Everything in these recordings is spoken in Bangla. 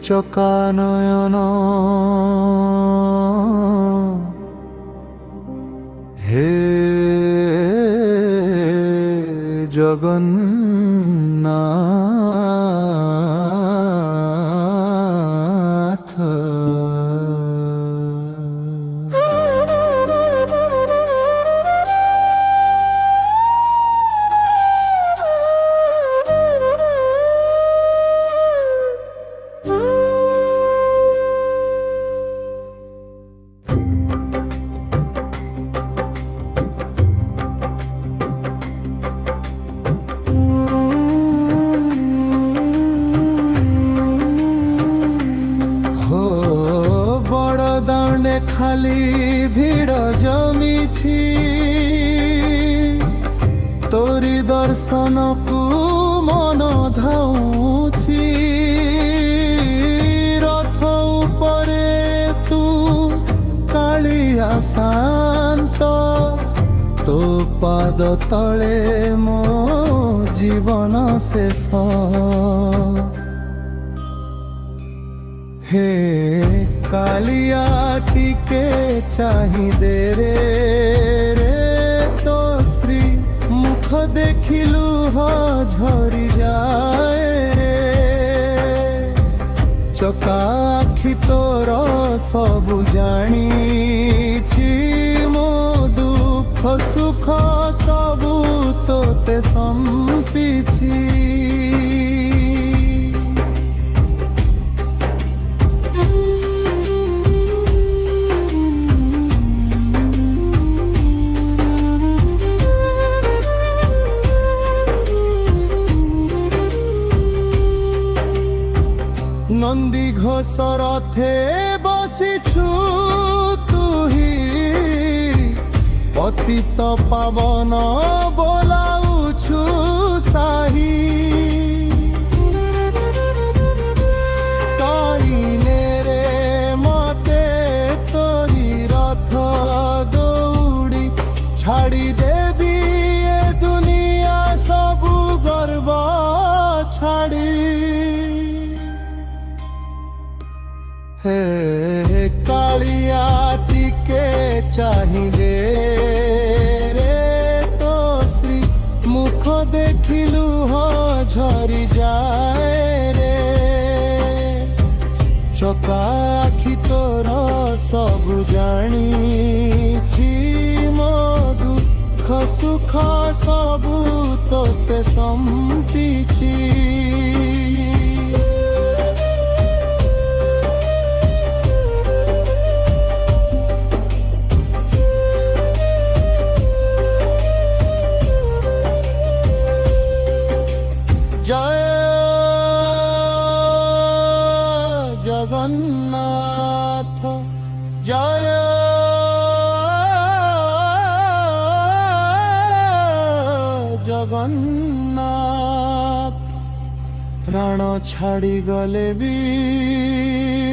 চকানয়ন হে জগন্নাথ। খালি ভিড় জমিছি তোরি দর্শনকু মন ধাউছি। রথ উপরে তু কাଳିয়া শান্ত তো পাদ তଳେ ମୋ জীবন শেষ। হে কালিয়া টিকে চাহিদে রে রে তো শ্রী মুখ দেখিলু ঝরি যায় রে। চকা আখি তোর সবু জানিছি মো দুঃখ সুখ সবু তোতে সম্পিছি। নন্দী ঘোষ রথে বসিছু তুহি পতিত পাবন বোলাউছু সাহি। তরিনে রে মতে তোরি রথ দৌড়ি ছাড়ি দেবি এ দুনিয়া সবু গর্ব ছাড়ি। হে কালিয়া টিকে চাহিদে রে তো শ্রী মুখ দেখিলু ঝরি যায় রে। চকা আখি তোর সবু জানিছি মো দুঃখ সুখ সবু তোতে সম্পিছি। জয় জগন্নাথ জয় জগন্নাথ। প্রাণ ছাড়ি গলে বি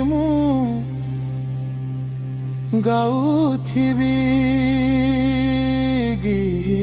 মু গাউথিবি গীত।